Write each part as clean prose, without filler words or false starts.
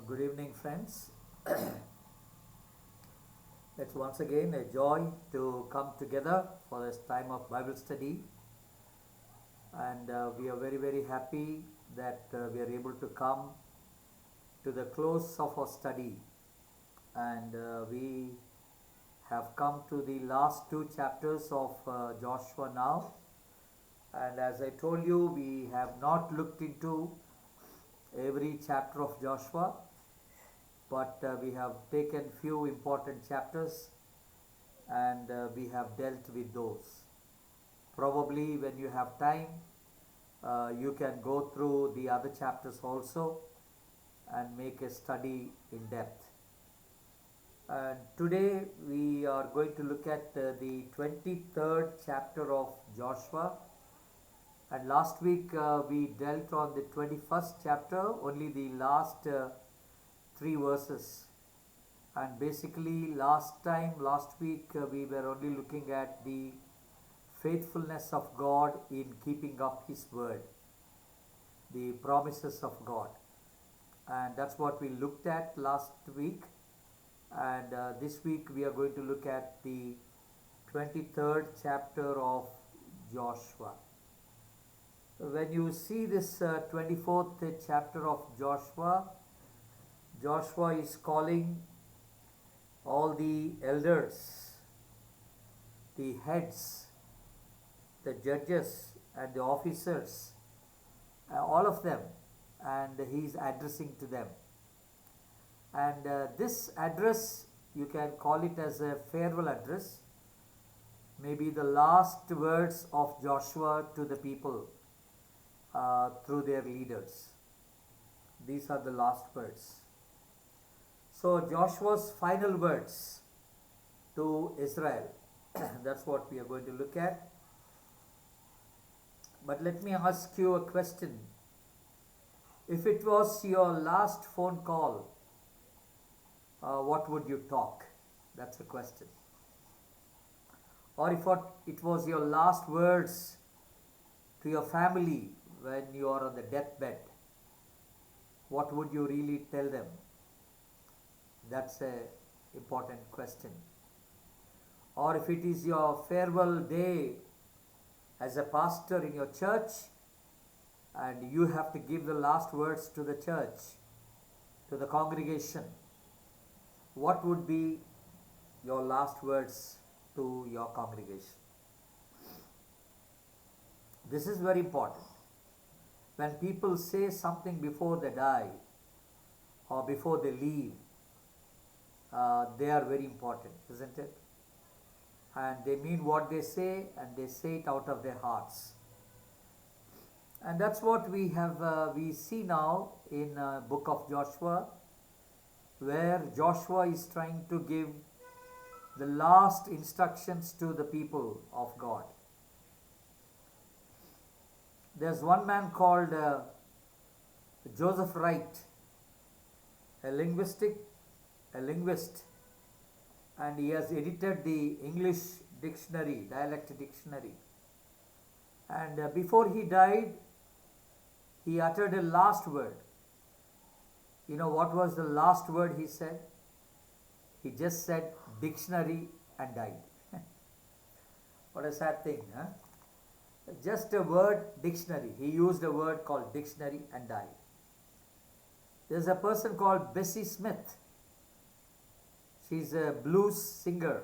Good evening, friends. It's once again a joy to come together for this time of Bible study, and we are very, very happy that we are able to come to the close of our study, and we have come to the last two chapters of Joshua now. And as I told you, we have not looked into every chapter of Joshua, but we have taken few important chapters and we have dealt with those. Probably when you have time, you can go through the other chapters also and make a study in depth. And today we are going to look at the 23rd chapter of Joshua. And last week we dealt on the 21st chapter, only the last three verses. And basically last week we were only looking at the faithfulness of God in keeping up His word, the promises of God. And that's what we looked at last week. And this week we are going to look at the 23rd chapter of Joshua. When you see this 24th chapter of Joshua, Joshua is calling all the elders, the heads, the judges and the officers, all of them, and he is addressing to them. And this address, you can call it as a farewell address, maybe the last words of Joshua to the people through their leaders. These are the last words. So Joshua's final words to Israel, that's what we are going to look at. But let me ask you a question. If it was your last phone call, what would you talk? That's a question. Or if it was your last words to your family when you are on the deathbed, what would you really tell them? That's an important question. Or if it is your farewell day as a pastor in your church and you have to give the last words to the church, to the congregation, what would be your last words to your congregation? This is very important. When people say something before they die or before they leave, they are very important, isn't it? And they mean what they say, and they say it out of their hearts. And that's what we see now in book of Joshua, where Joshua is trying to give the last instructions to the people of God. There's one man called Joseph Wright, a linguist, and he has edited the English dictionary, dialect dictionary. And before he died, he uttered a last word. You know what was the last word he said? He just said dictionary and died. What a sad thing, huh? Just a word, dictionary. He used a word called dictionary and died. There's a person called Bessie Smith. She's a blues singer.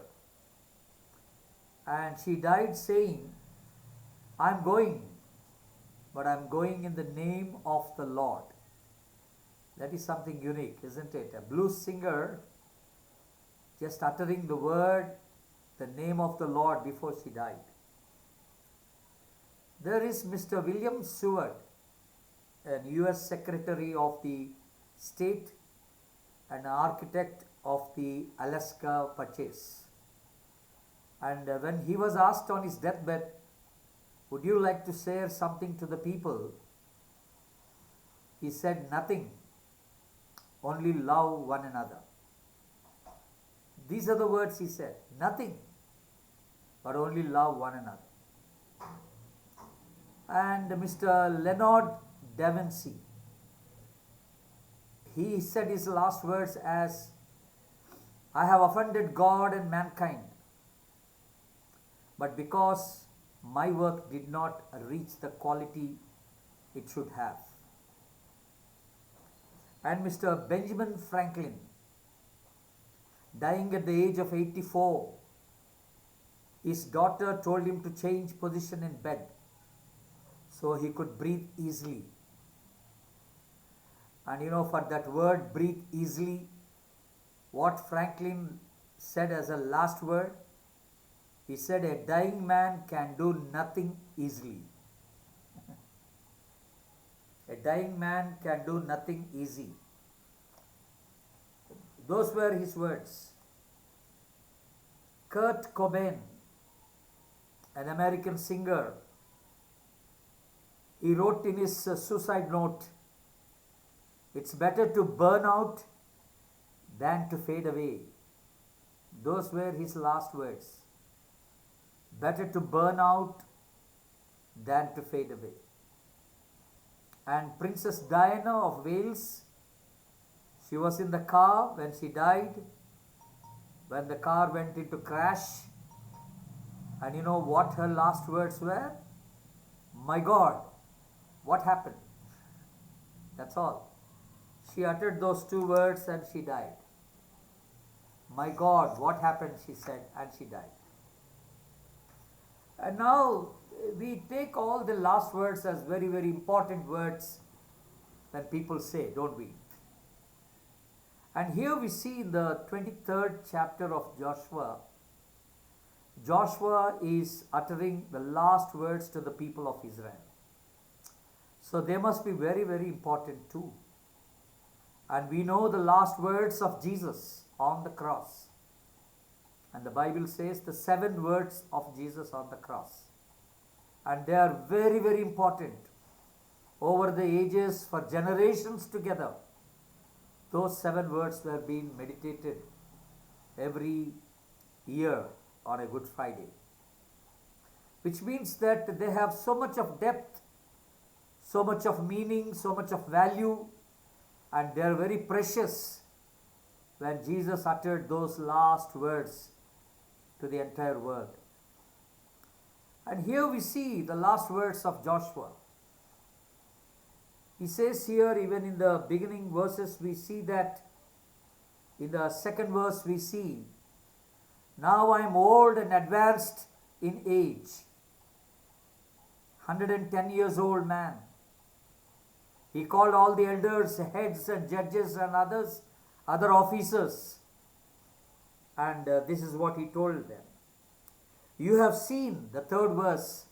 And she died saying, I'm going, but I'm going in the name of the Lord. That is something unique, isn't it? A blues singer just uttering the word, the name of the Lord before she died. There is Mr. William Seward, an US Secretary of the State and architect of the Alaska Purchase. And when he was asked on his deathbed, would you like to share something to the people? He said nothing, only love one another. These are the words he said, nothing, but only love one another. And Mr. Leonard Davinsky, he said his last words as, I have offended God and mankind, but because my work did not reach the quality it should have. And Mr. Benjamin Franklin, dying at the age of 84, his daughter told him to change position in bed so he could breathe easily. And for that word, breathe easily, what Franklin said as a last word, he said, a dying man can do nothing easily. A dying man can do nothing easy. Those were his words. Kurt Cobain, an American singer, he wrote in his suicide note, it's better to burn out than to fade away. Those were his last words. Better to burn out than to fade away. And Princess Diana of Wales, she was in the car when she died, when the car went into crash. And you know what her last words were? My God, what happened? That's all. She uttered those two words and she died. My God, what happened? She said, and she died. And now we take all the last words as very, very important words that people say, don't we? And here we see in the 23rd chapter of Joshua, Joshua is uttering the last words to the people of Israel. So they must be very, very important too. And we know the last words of Jesus on the cross. And the Bible says the 7 words of Jesus on the cross. And they are very, very important. Over the ages, for generations together, those 7 words were being meditated every year on a Good Friday. Which means that they have so much of depth, so much of meaning, so much of value, and they are very precious when Jesus uttered those last words to the entire world. And here we see the last words of Joshua. He says here, even in the beginning verses, we see that in the second verse we see, now I am old and advanced in age, 110 years old man. He called all the elders, heads and judges and other officers. And this is what he told them. You have seen, the third verse,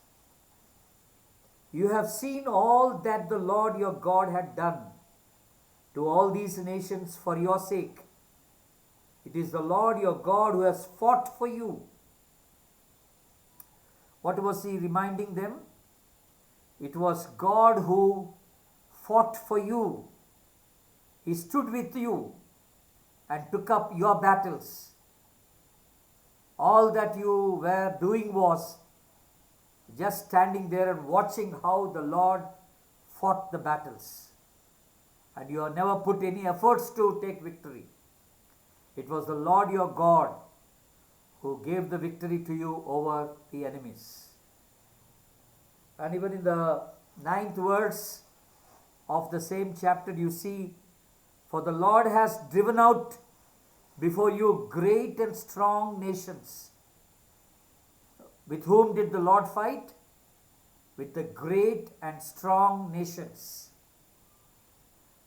you have seen all that the Lord your God had done to all these nations for your sake. It is the Lord your God who has fought for you. What was he reminding them? It was God who fought for you. He stood with you and took up your battles. All that you were doing was just standing there and watching how the Lord fought the battles. And you have never put any efforts to take victory. It was the Lord your God who gave the victory to you over the enemies. And even in the 9th verse of the same chapter, you see, for the Lord has driven out before you great and strong nations. With whom did the Lord fight? With the great and strong nations.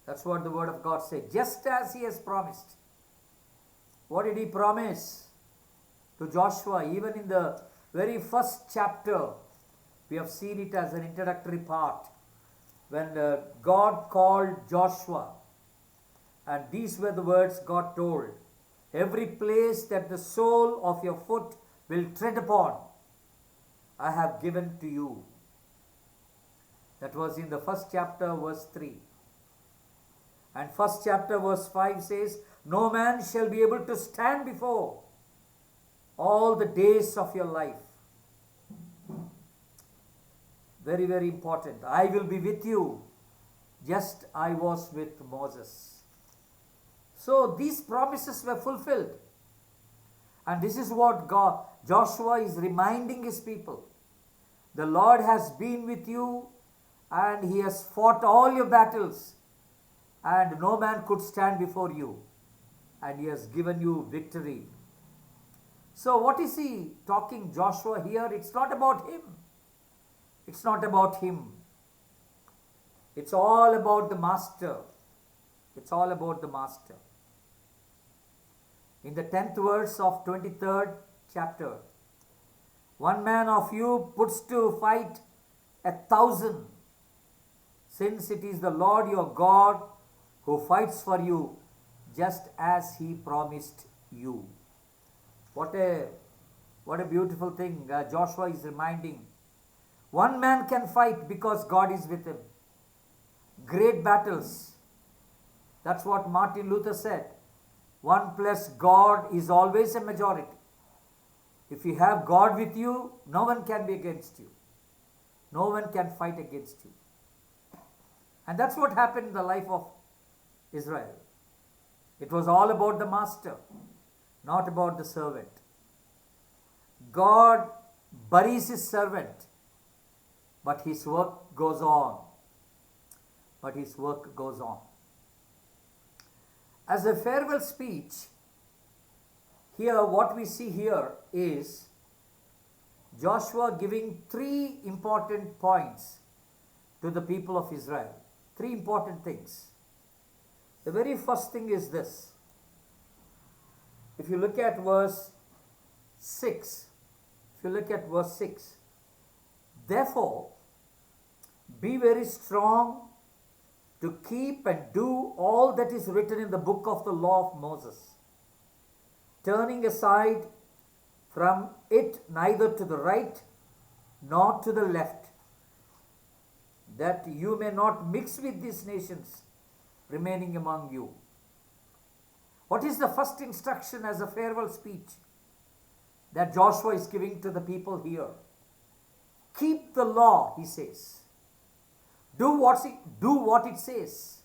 That's what the word of God says. Just as he has promised. What did he promise to Joshua? Even in the very first chapter, we have seen it as an introductory part. When God called Joshua, and these were the words God told. Every place that the sole of your foot will tread upon, I have given to you. That was in the first chapter, verse 3. And first chapter, verse 5 says, no man shall be able to stand before all the days of your life. Very, very important. I will be with you, just I was with Moses. So these promises were fulfilled. And this is what Joshua is reminding his people. The Lord has been with you and he has fought all your battles and no man could stand before you, and he has given you victory. So what is he talking, Joshua, here? It's not about him. It's not about him. It's all about the master. It's all about the master. In the 10th verse of 23rd chapter, one man of you puts to fight 1,000, since it is the Lord your God who fights for you, just as he promised you. What a beautiful thing Joshua is reminding. One man can fight because God is with him. Great battles. That's what Martin Luther said. 1 plus God is always a majority. If you have God with you, no one can be against you. No one can fight against you. And that's what happened in the life of Israel. It was all about the master, not about the servant. God buries his servant, but his work goes on. But his work goes on. As a farewell speech, here what we see here is Joshua giving 3 important points to the people of Israel. 3 important things. The very first thing is this. If you look at verse 6, therefore, be very strong to keep and do all that is written in the book of the law of Moses, turning aside from it neither to the right nor to the left, that you may not mix with these nations remaining among you. What is the first instruction as a farewell speech that Joshua is giving to the people here? Keep the law, he says. Do what it says.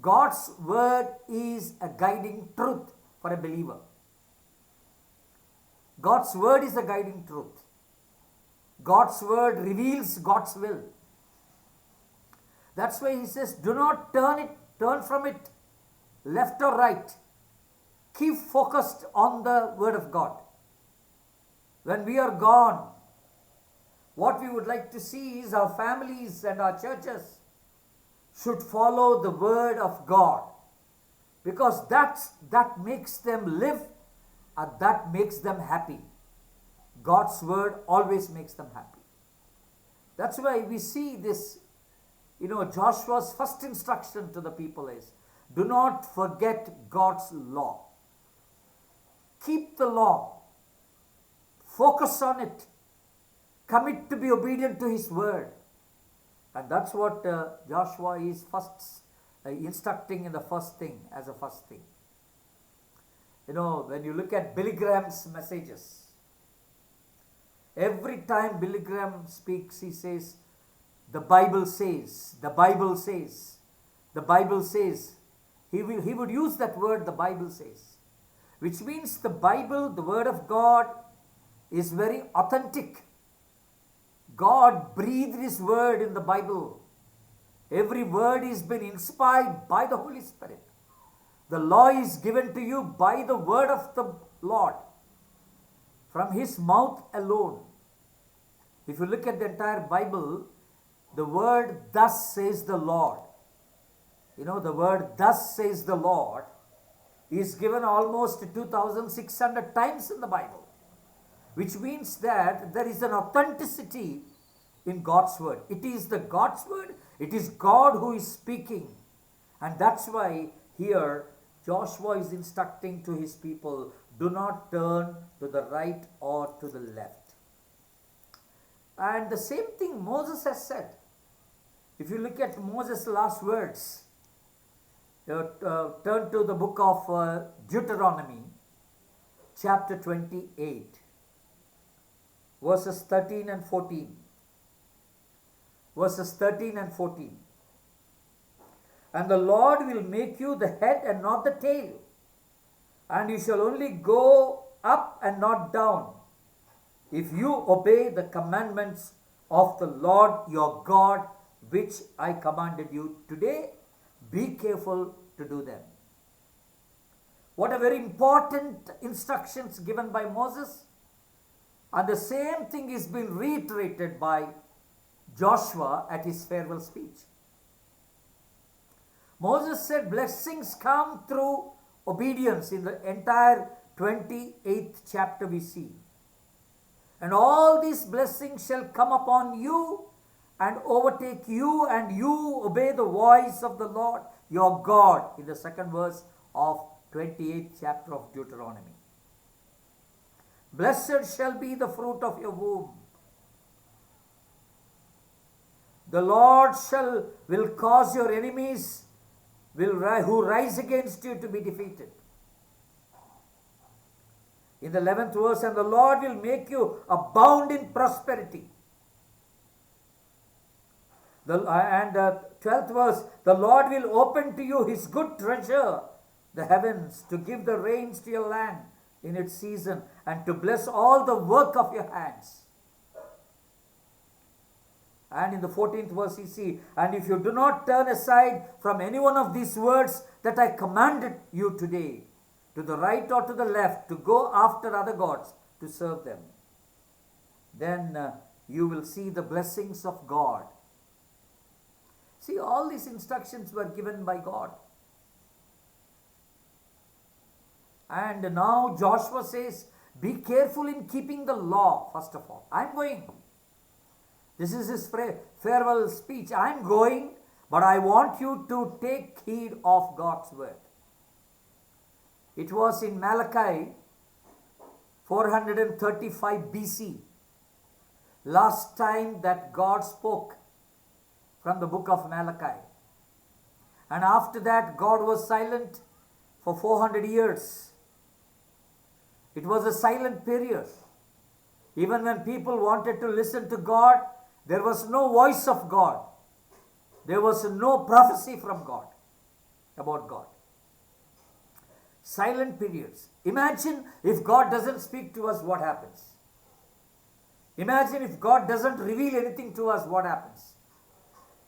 God's word is a guiding truth for a believer. God's word is a guiding truth. God's word reveals God's will. That's why he says, do not turn from it left or right. Keep focused on the word of God. When we are gone, what we would like to see is our families and our churches should follow the word of God, because that makes them live and that makes them happy. God's word always makes them happy. That's why we see this, Joshua's first instruction to the people is, do not forget God's law. Keep the law. Focus on it. Commit to be obedient to his word. And that's what Joshua is first instructing in the first thing, as a first thing. When you look at Billy Graham's messages, every time Billy Graham speaks, he says, the Bible says, the Bible says, the Bible says. He would use that word, the Bible says, which means the Bible, the word of God, is very authentic. God breathed his word in the Bible. Every word is been inspired by the Holy Spirit. The law is given to you by the word of the Lord, from his mouth alone. If you look at the entire Bible, the word thus says the Lord. The word thus says the Lord is given almost 2,600 times in the Bible, which means that there is an authenticity in God's word. It is the God's word. It is God who is speaking. And that's why here Joshua is instructing to his people, do not turn to the right or to the left. And the same thing Moses has said. If you look at Moses' last words, turn to the book of Deuteronomy, chapter 28, verses 13 and 14. Verses 13 and 14. And the Lord will make you the head and not the tail. And you shall only go up and not down, if you obey the commandments of the Lord your God, which I commanded you today. Be careful to do them. What a very important instructions given by Moses. And the same thing is being reiterated by Joshua at his farewell speech. Moses said blessings come through obedience. In the entire 28th chapter we see. And all these blessings shall come upon you and overtake you, and you obey the voice of the Lord your God, in the second verse of 28th chapter of Deuteronomy. Blessed shall be the fruit of your womb. The Lord will cause your enemies who rise against you to be defeated. In the 11th verse, and the Lord will make you abound in prosperity. And 12th verse, the Lord will open to you his good treasure, the heavens, to give the rains to your land in its season, and to bless all the work of your hands. And in the 14th verse you see, and if you do not turn aside from any one of these words that I commanded you today, to the right or to the left, to go after other gods, to serve them, then you will see the blessings of God. See, all these instructions were given by God. And now Joshua says, be careful in keeping the law, first of all. I'm going. This is his farewell speech. I'm going, but I want you to take heed of God's word. It was in Malachi 435 BC, last time that God spoke from the book of Malachi. And after that, God was silent for 400 years. It was a silent period. Even when people wanted to listen to God, there was no voice of God. There was no prophecy from God about God. Silent periods. Imagine if God doesn't speak to us, what happens? Imagine if God doesn't reveal anything to us, what happens?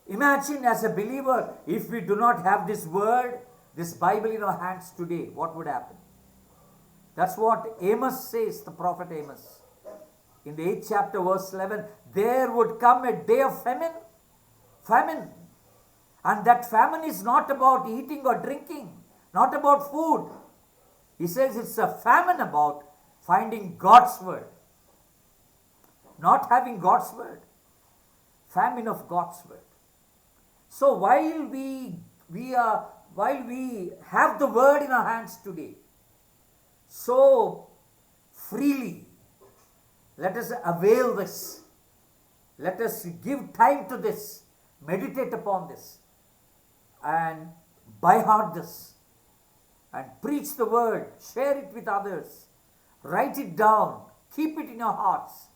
Imagine as a believer, if we do not have this word, this Bible in our hands today, what would happen? That's what Amos says, the prophet Amos. In the 8th chapter, verse 11, there would come a day of famine. Famine. And that famine is not about eating or drinking, not about food. He says it's a famine about finding God's word. Not having God's word. Famine of God's word. So while we have the word in our hands today, so freely, let us avail this. Let us give time to this, meditate upon this, and by heart this, and preach the word, share it with others, write it down, keep it in your hearts.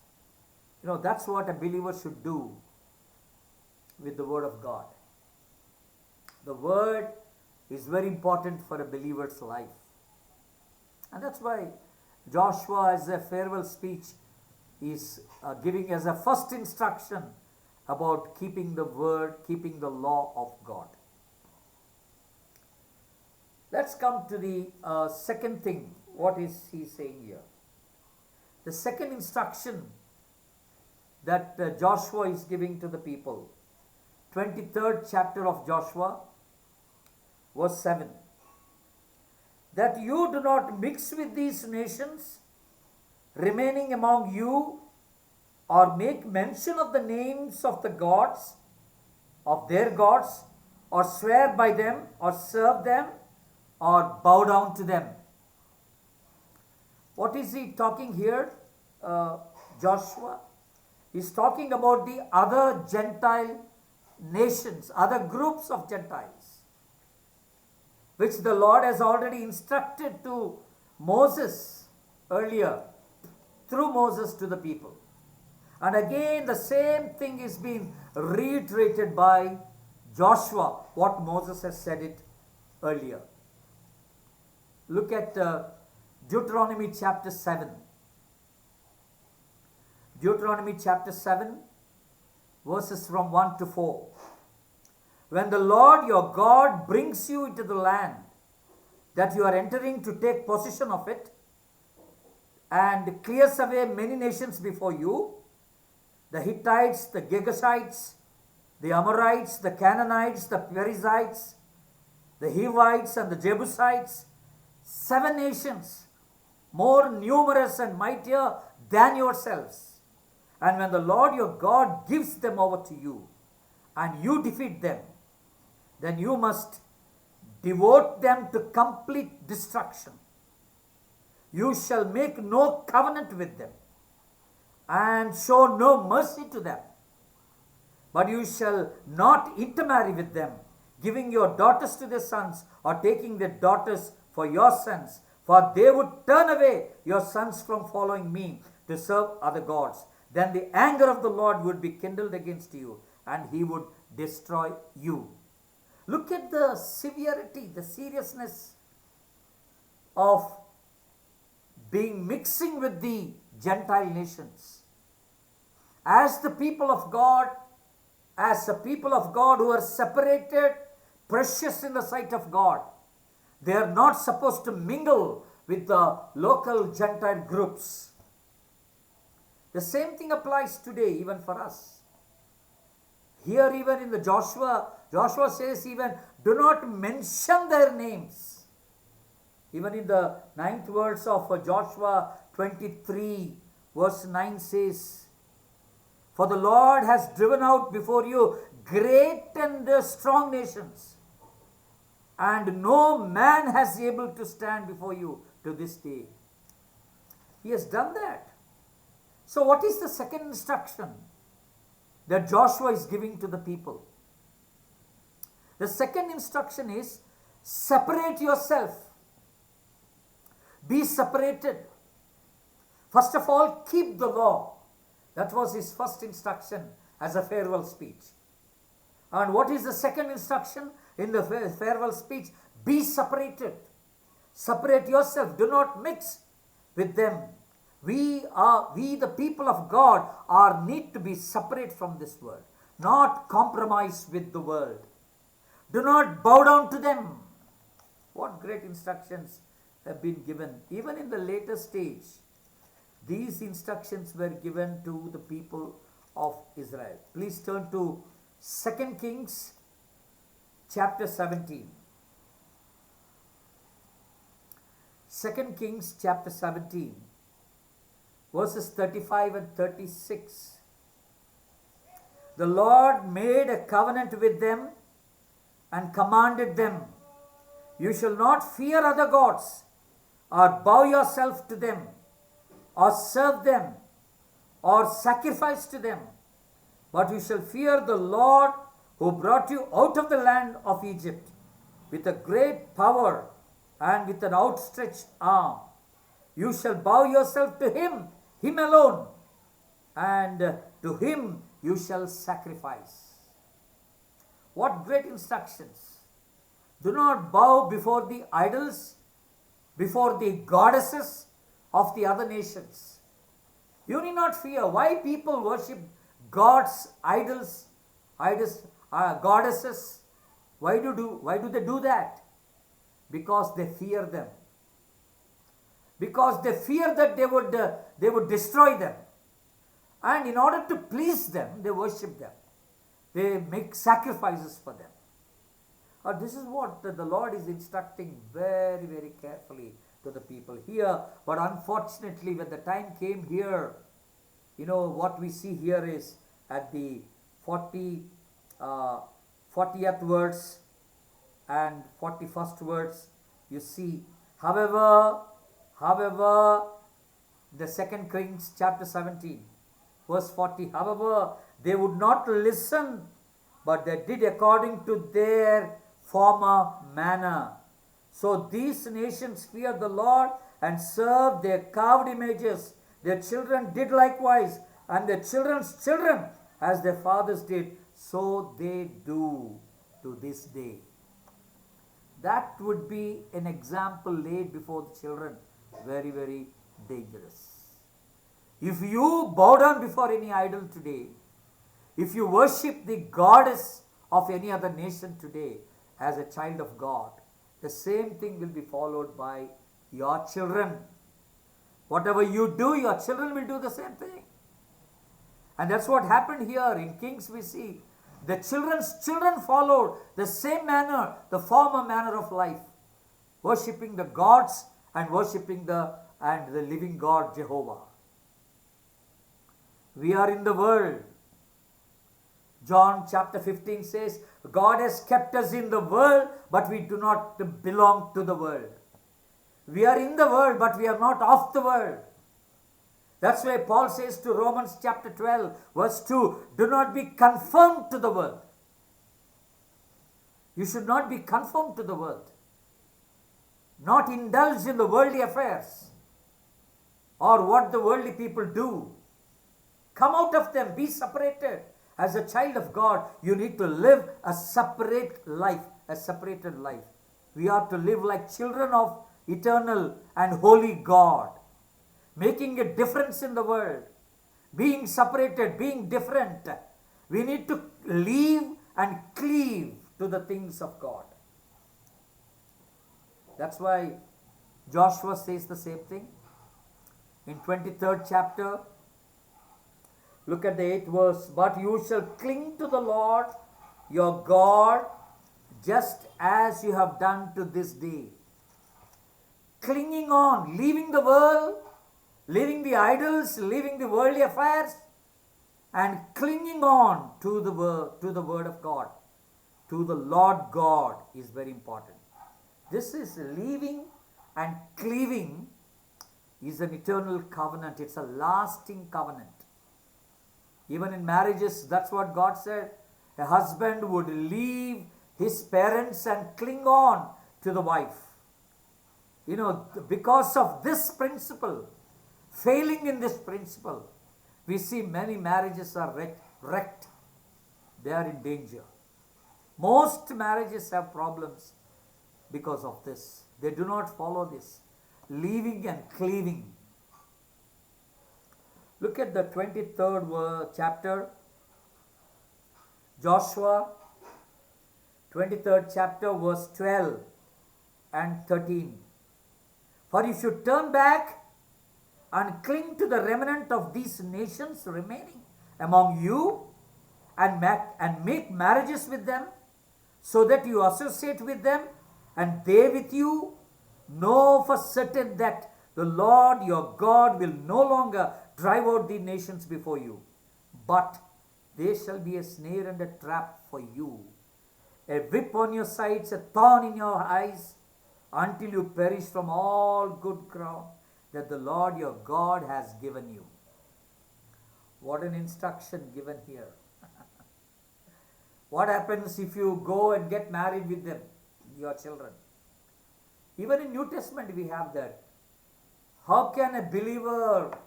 You know, that's what a believer should do with the word of God. The word is very important for a believer's life. And that's why Joshua, as a farewell speech, is giving as a first instruction about keeping the word, keeping the law of God. Let's come to the second thing. What is he saying here? The second instruction that Joshua is giving to the people. 23rd chapter of Joshua, verse 7. That you do not mix with these nations remaining among you, or make mention of the names of the gods, of their gods, or swear by them, or serve them, or bow down to them. What is he talking here, Joshua? He's talking about the other Gentile nations, other groups of Gentiles, which the Lord has already instructed to Moses earlier, through Moses to the people. And again, the same thing is being reiterated by Joshua what Moses has said it earlier. Look at Deuteronomy chapter 7. Deuteronomy chapter 7, verses from 1 to 4. When the Lord your God brings you into the land that you are entering to take possession of it, and clears away many nations before you, the Hittites, the Girgashites, the Amorites, the Canaanites, the Perizzites, the Hivites, and the Jebusites, 7 nations, more numerous and mightier than yourselves. And when the Lord your God gives them over to you, and you defeat them, then you must devote them to complete destruction. You shall make no covenant with them, and show no mercy to them. But you shall not intermarry with them, giving your daughters to their sons, or taking their daughters for your sons, for they would turn away your sons from following me to serve other gods. Then the anger of the Lord would be kindled against you, and he would destroy you. Look at the severity, the seriousness of mixing with the Gentile nations. As the people of God, as a people of God who are separated, precious in the sight of God, they are not supposed to mingle with the local Gentile groups. The same thing applies today even for us. Here even in the Joshua says even, do not mention their names. Even in the 9th verse of Joshua 23, verse 9 says, for the Lord has driven out before you great and strong nations, and no man has able to stand before you to this day. He has done that. So what is the second instruction that Joshua is giving to the people? The second instruction is, separate yourself. Be separated. First of all, keep the law. That was his first instruction as a farewell speech. And what is the second instruction in the farewell speech? Be separated. Separate yourself. Do not mix with them. We the people of God need to be separate from this world. Not compromise with the world. Do not bow down to them. What great instructions have been given. Even in the later stage, these instructions were given to the people of Israel. Please turn to 2 Kings chapter 17. 2 Kings chapter 17, verses 35 and 36. The Lord made a covenant with them and commanded them, you shall not fear other gods, or bow yourself to them, or serve them, or sacrifice to them, but you shall fear the Lord who brought you out of the land of Egypt with a great power and with an outstretched arm. You shall bow yourself to him, him alone, and to him you shall sacrifice. What great instructions! Do not bow before the idols, before the goddesses of the other nations. You need not fear. Why people worship gods, idols, goddesses? Why do they do that? Because they fear them. Because they fear that they would destroy them. And in order to please them, they worship them. They make sacrifices for them. This is what the Lord is instructing very, very carefully to the people here. But unfortunately, when the time came here, what we see here is at the 40th verse and 41st verse, you see, however, the 2 Kings chapter 17, verse 40, however, they would not listen, but they did according to their former manner. So these nations feared the Lord and served their carved images. Their children did likewise, and their children's children, as their fathers did, so they do. to this day. That would be an example laid before the children. Very, very dangerous. If you bow down before any idol today, if you worship the goddess of any other nation today as a child of God, the same thing will be followed by your children. Whatever you do, your children will do the same thing. And that's what happened here in Kings. We see the children's children followed the same manner, the former manner of life, worshipping the gods and worshipping the living God Jehovah. We are in the world. John chapter 15 says, God has kept us in the world, but we do not belong to the world. We are in the world, but we are not of the world. That's why Paul says to Romans chapter 12, verse 2, do not be conformed to the world. You should not be conformed to the world. Not indulge in the worldly affairs or what the worldly people do. Come out of them, be separated. As a child of God, you need to live a separate life, a separated life. We are to live like children of eternal and holy God, making a difference in the world, being separated, being different. We need to leave and cleave to the things of God. That's why Joshua says the same thing. In 23rd chapter, look at the 8th verse. But you shall cling to the Lord your God, just as you have done to this day. Clinging on, leaving the world, leaving the idols, leaving the worldly affairs, and clinging on to the word of God, to the Lord God is very important. This is leaving and cleaving is an eternal covenant. It's a lasting covenant. Even in marriages, that's what God said. A husband would leave his parents and cling on to the wife. You know, because of this principle, failing in this principle, we see many marriages are wrecked. They are in danger. Most marriages have problems because of this. They do not follow this. Leaving and cleaving. Look at the 23rd chapter. Joshua, 23rd chapter, verse 12 and 13. For if you turn back and cling to the remnant of these nations remaining among you and make marriages with them, so that you associate with them and they with you, know for certain that the Lord your God will no longer drive out the nations before you, but they shall be a snare and a trap for you, a whip on your sides, a thorn in your eyes, until you perish from all good ground that the Lord your God has given you. What an instruction given here. What happens if you go and get married with them, your children? Even in New Testament we have that. How can a believer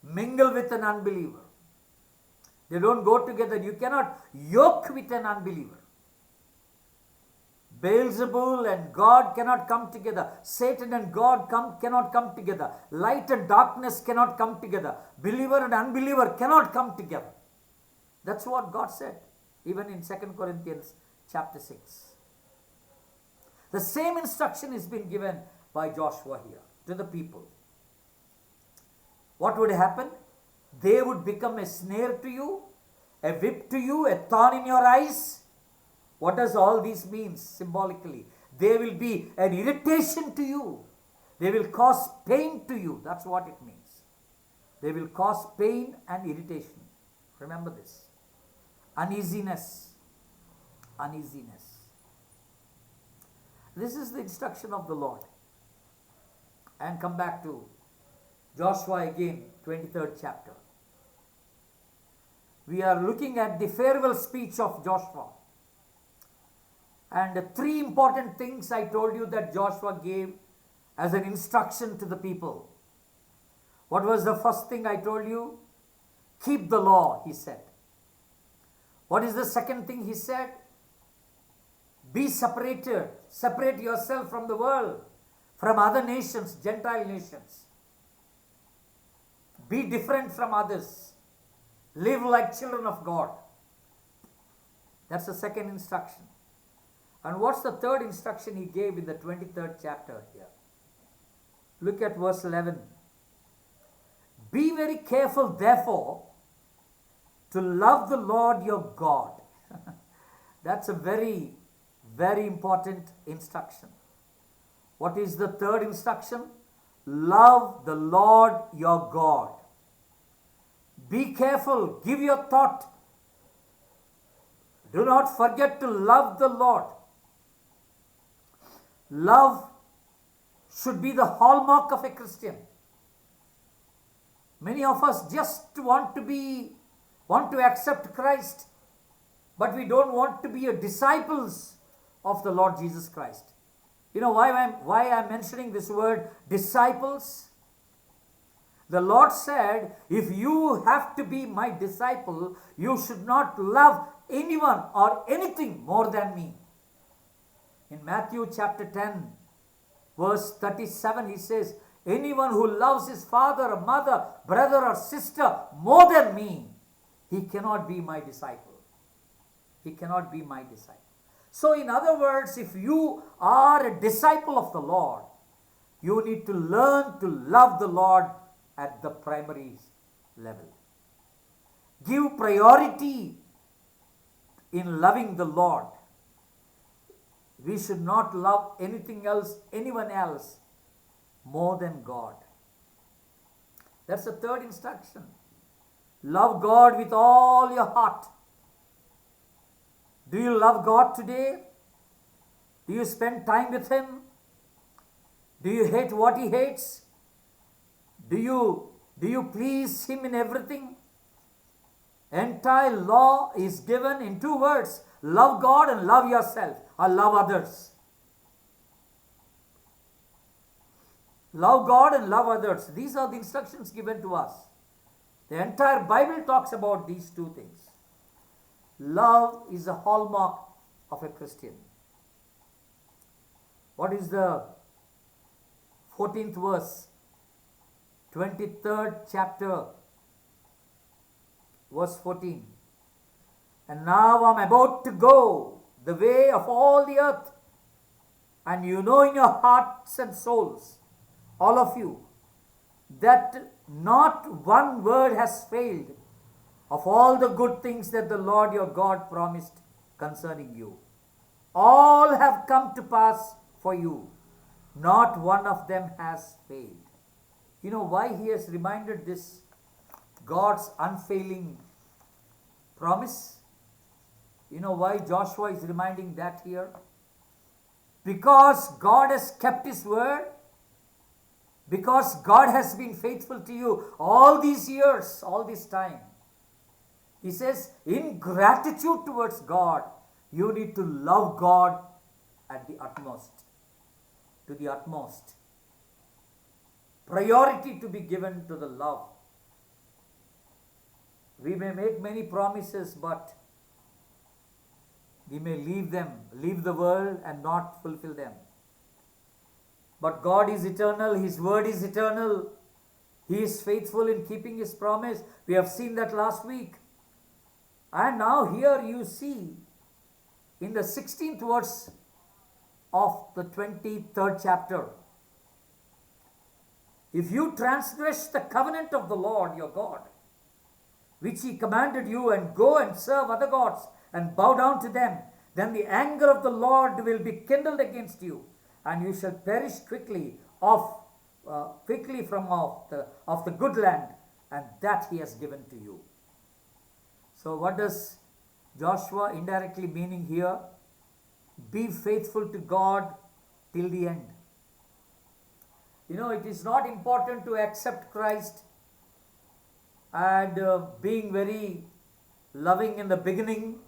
mingle with an unbeliever? They don't go together. You cannot yoke with an unbeliever. Beelzebul and God cannot come together. Satan and God cannot come together. Light and darkness cannot come together. Believer and unbeliever cannot come together. That's what God said, even in 2 Corinthians chapter 6. The same instruction is being given by Joshua here to the people. What would happen? They would become a snare to you, a whip to you, a thorn in your eyes. What does all this mean symbolically? They will be an irritation to you. They will cause pain to you. That's what it means. They will cause pain and irritation. Remember this. Uneasiness. Uneasiness. This is the instruction of the Lord. And come back to Joshua again, 23rd chapter. We are looking at the farewell speech of Joshua. And three important things I told you that Joshua gave as an instruction to the people. What was the first thing I told you? Keep the law, he said. What is the second thing he said? Be separated. Separate yourself from the world, from other nations, Gentile nations. Be different from others. Live like children of God. That's the second instruction. And what's the third instruction he gave in the 23rd chapter here? Look at verse 11. Be very careful, therefore, to love the Lord your God. That's a very, very important instruction. What is the third instruction? Love the Lord your God. Be careful, give your thought. Do not forget to love the Lord. Love should be the hallmark of a Christian. Many of us just want to accept Christ, but we don't want to be a disciples of the Lord Jesus Christ. You know why I'm mentioning this word disciples? The Lord said, if you have to be my disciple, you should not love anyone or anything more than me. In Matthew chapter 10, verse 37, he says, anyone who loves his father or mother, brother or sister more than me, he cannot be my disciple. He cannot be my disciple. So in other words, if you are a disciple of the Lord, you need to learn to love the Lord at the primary level. Give priority in loving the Lord. We should not love anything else, anyone else, more than God. That's the third instruction. Love God with all your heart. Do you love God today? Do you spend time with Him? Do you hate what He hates? Do you please Him in everything? Entire law is given in two words. Love God and love yourself, or love others. Love God and love others. These are the instructions given to us. The entire Bible talks about these two things. Love is a hallmark of a Christian. What is the 14th verse? 23rd chapter, verse 14. And now I'm about to go the way of all the earth. And you know in your hearts and souls, all of you, that not one word has failed of all the good things that the Lord your God promised concerning you. All have come to pass for you. Not one of them has failed. You know why he has reminded this God's unfailing promise? You know why Joshua is reminding that here? Because God has kept His word. Because God has been faithful to you all these years, all this time. He says, in gratitude towards God, you need to love God at the utmost. To the utmost. Priority to be given to the love. We may make many promises, but we may leave the world and not fulfill them. But God is eternal, His word is eternal. He is faithful in keeping His promise. We have seen that last week. And now here you see in the 16th verse of the 23rd chapter, if you transgress the covenant of the Lord your God, which He commanded you, and go and serve other gods and bow down to them, then the anger of the Lord will be kindled against you, and you shall perish quickly from off the good land, and that He has given to you. So what does Joshua indirectly meaning here? Be faithful to God till the end. You know, it is not important to accept Christ and being very loving in the beginning,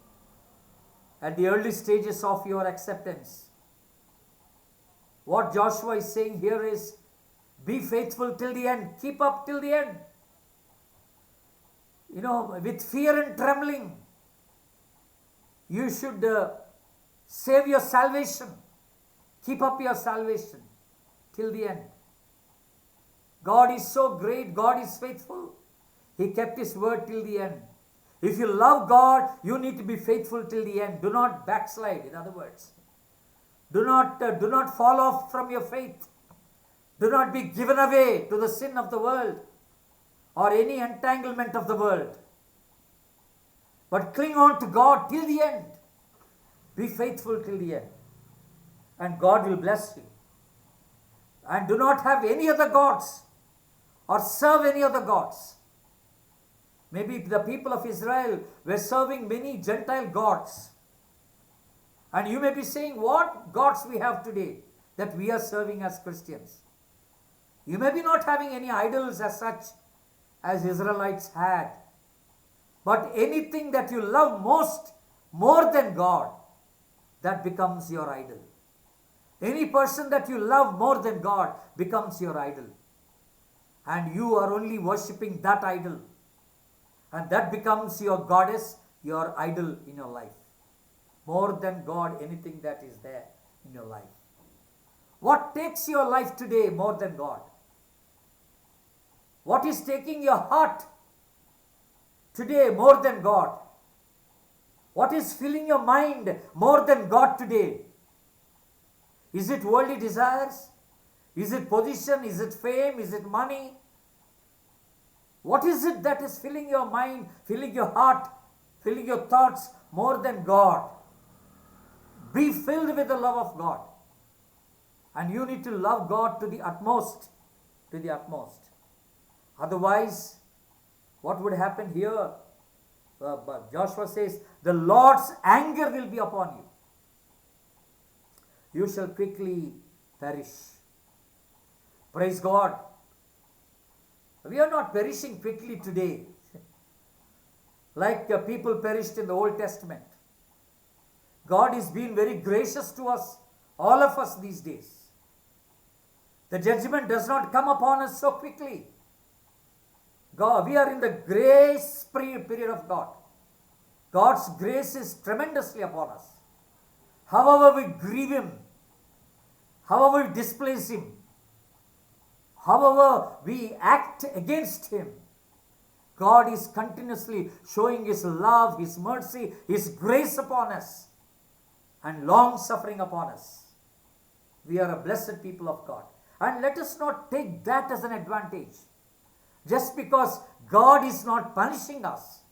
at the early stages of your acceptance. What Joshua is saying here is, be faithful till the end. Keep up till the end. You know, with fear and trembling, you should Save your salvation. Keep up your salvation till the end. God is so great. God is faithful. He kept His word till the end. If you love God, you need to be faithful till the end. Do not backslide, in other words. Do not fall off from your faith. Do not be given away to the sin of the world or any entanglement of the world. But cling on to God till the end. Be faithful till the end. And God will bless you. And do not have any other gods or serve any other gods. Maybe the people of Israel were serving many Gentile gods. And you may be saying, what gods we have today that we are serving as Christians? You may be not having any idols as such as Israelites had. But anything that you love most, more than God, that becomes your idol. Any person that you love more than God becomes your idol. And you are only worshipping that idol. And that becomes your goddess, your idol in your life. More than God, anything that is there in your life. What takes your life today more than God? What is taking your heart today more than God? What is filling your mind more than God today? Is it worldly desires? Is it position? Is it fame? Is it money? What is it that is filling your mind, filling your heart, filling your thoughts more than God? Be filled with the love of God. And you need to love God to the utmost. To the utmost. Otherwise, what would happen here? Joshua says, the Lord's anger will be upon you. You shall quickly perish. Praise God. We are not perishing quickly today. Like people perished in the Old Testament. God is being very gracious to us, all of us these days. The judgment does not come upon us so quickly. God, we are in the grace period of God. God's grace is tremendously upon us. However we grieve Him, however we displease Him, however we act against Him, God is continuously showing His love, His mercy, His grace upon us and long suffering upon us. We are a blessed people of God. And let us not take that as an advantage. Just because God is not punishing us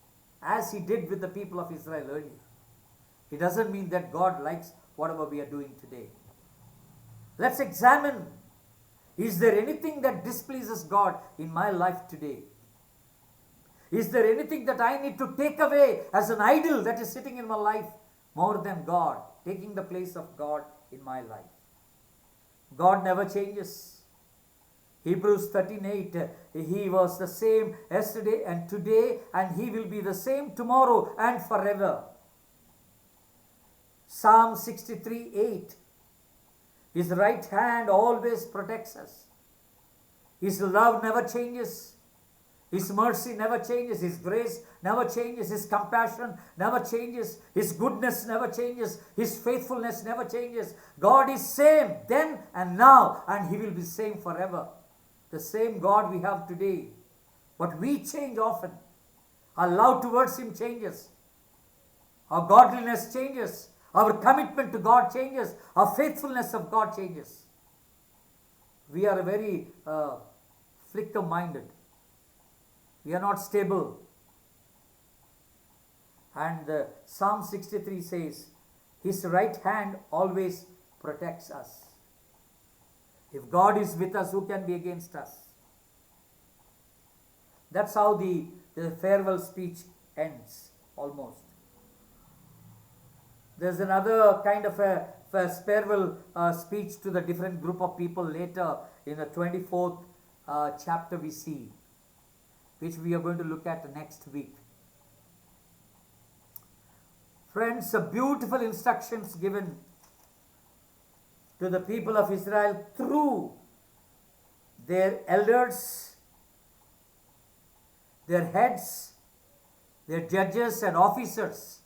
as He did with the people of Israel earlier, it doesn't mean that God likes whatever we are doing today. Let's examine, is there anything that displeases God in my life today? Is there anything that I need to take away as an idol that is sitting in my life more than God, taking the place of God in my life? God never changes. Hebrews 13:8, He was the same yesterday and today, and He will be the same tomorrow and forever. Psalm 63:8, His right hand always protects us. His love never changes. His mercy never changes. His grace never changes. His compassion never changes. His goodness never changes. His faithfulness never changes. God is same then and now, and He will be same forever. The same God we have today. But we change often. Our love towards Him changes. Our godliness changes. Our commitment to God changes. Our faithfulness of God changes. We are very flicker-minded. We are not stable. And Psalm 63 says, His right hand always protects us. If God is with us, who can be against us? That's how the farewell speech ends, almost. There's another kind of a farewell speech to the different group of people later in the 24th chapter we see, which we are going to look at next week. Friends, beautiful instructions given to the people of Israel through their elders, their heads, their judges and officers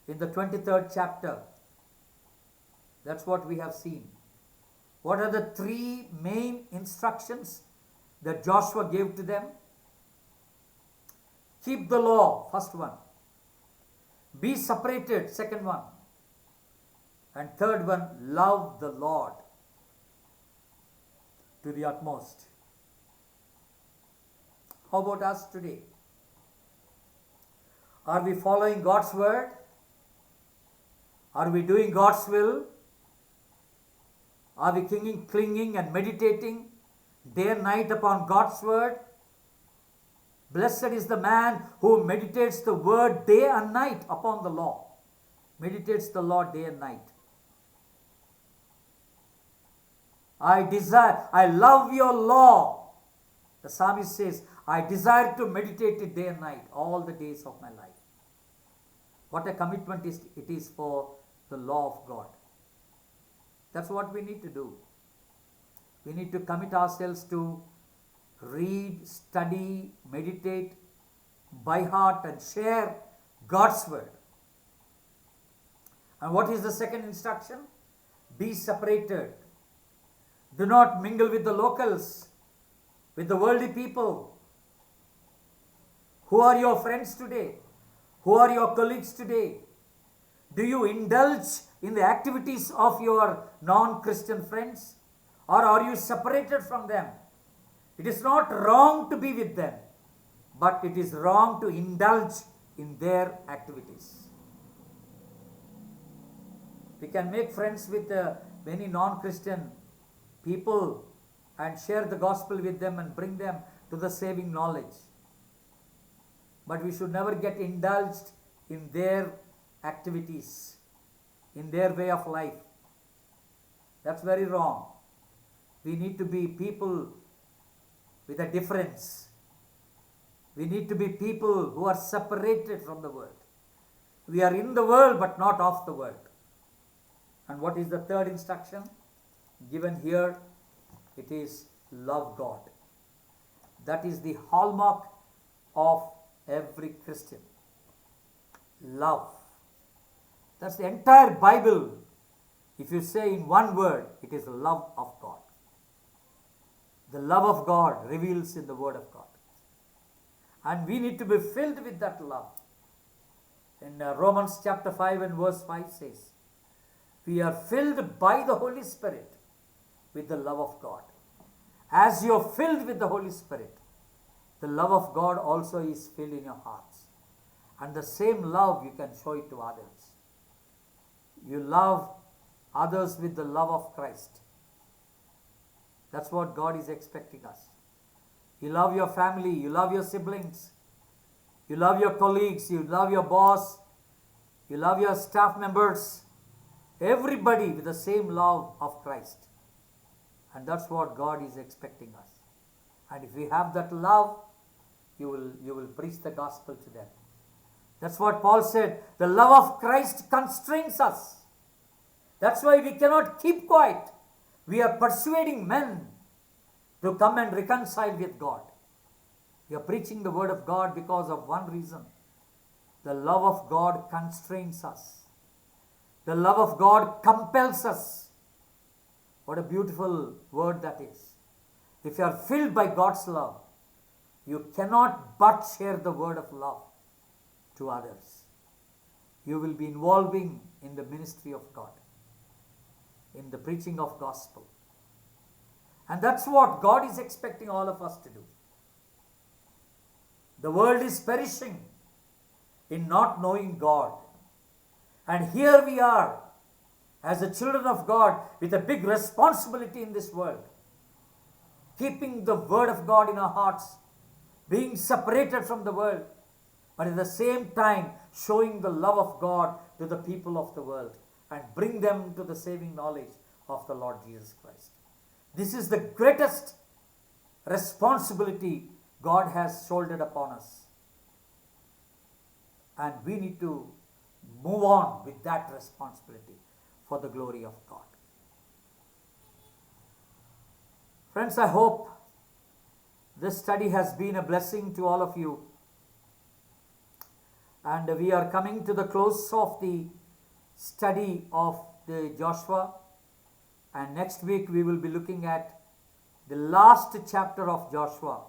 in the 23rd chapter That's what we have seen. What are the three main instructions that Joshua gave to them? Keep the law, first one. Be separated, second one. And third one, love the Lord to the utmost. How about us today? Are we following God's word? Are we doing God's will? Are we clinging and meditating day and night upon God's word? Blessed is the man who meditates the word day and night upon the law. Meditates the law day and night. I love your law. The psalmist says, I desire to meditate it day and night, all the days of my life. What a commitment it is for the law of God. That's what we need to do. We need to commit ourselves to read, study, meditate by heart and share God's word. And what is the second instruction? Be separated. Do not mingle with the locals, with the worldly people. Who are your friends today? Who are your colleagues today? Do you indulge in the activities of your non-Christian friends? Or are you separated from them? It is not wrong to be with them, but it is wrong to indulge in their activities. We can make friends with many non-Christian people and share the gospel with them and bring them to the saving knowledge. But we should never get indulged in their activities, in their way of life. That's very wrong. We need to be people with a difference. We need to be people who are separated from the world. We are in the world but not of the world. And what is the third instruction given here? It is love God. That is the hallmark of every Christian. Love. That's the entire Bible. If you say in one word, it is the love of God. The love of God reveals in the word of God. And we need to be filled with that love. In Romans chapter 5 and verse 5 says, we are filled by the Holy Spirit with the love of God. As you are filled with the Holy Spirit, the love of God also is filled in your hearts. And the same love you can show it to others. You love others with the love of Christ. That's what God is expecting us. You love your family, you love your siblings, you love your colleagues, you love your boss, you love your staff members, everybody with the same love of Christ. And that's what God is expecting us. And if we have that love, you will preach the gospel to them. That's what Paul said. The love of Christ constrains us. That's why we cannot keep quiet. We are persuading men to come and reconcile with God. We are preaching the word of God because of one reason. The love of God constrains us. The love of God compels us. What a beautiful word that is. If you are filled by God's love, you cannot but share the word of love to others. You will be involving in the ministry of God, in the preaching of gospel. And that's what God is expecting all of us to do. The world is perishing in not knowing God. And here we are, as the children of God, with a big responsibility in this world, keeping the word of God in our hearts, being separated from the world, but at the same time showing the love of God to the people of the world and bring them to the saving knowledge of the Lord Jesus Christ. This is the greatest responsibility God has shouldered upon us. And we need to move on with that responsibility for the glory of God. Friends, I hope this study has been a blessing to all of you. And we are coming to the close of the study of the Joshua, and next week we will be looking at the last chapter of Joshua,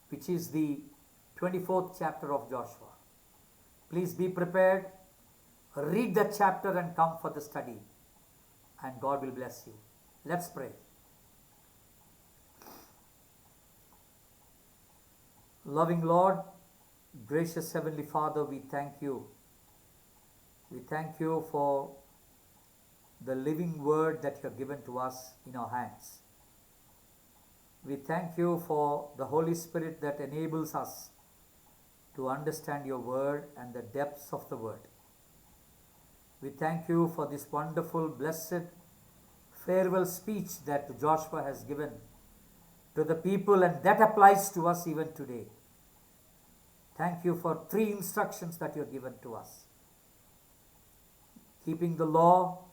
which is the 24th chapter of Joshua. Please be prepared, read the chapter and come for the study, and God will bless you. Let's pray. Loving Lord, gracious Heavenly Father, we thank you. We thank you for the living word that you have given to us in our hands. We thank you for the Holy Spirit that enables us to understand your word and the depths of the word. We thank you for this wonderful, blessed farewell speech that Joshua has given to the people, and that applies to us even today. Thank you for 3 instructions that you have given to us: keeping the law,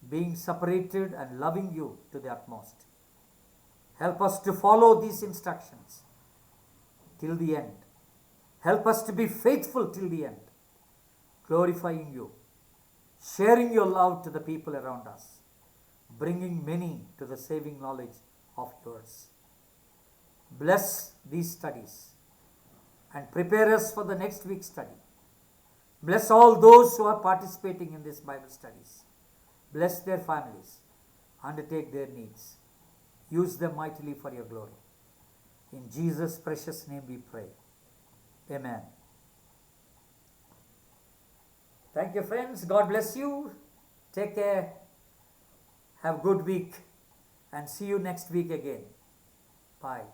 being separated, and loving you to the utmost. Help us to follow these instructions till the end. Help us to be faithful till the end, glorifying you, sharing your love to the people around us, bringing many to the saving knowledge of yours. Bless these studies and prepare us for the next week's study. Bless all those who are participating in these Bible studies. Bless their families. Undertake their needs. Use them mightily for your glory. In Jesus' precious name we pray. Amen. Thank you, friends. God bless you. Take care. Have a good week. And see you next week again. Bye.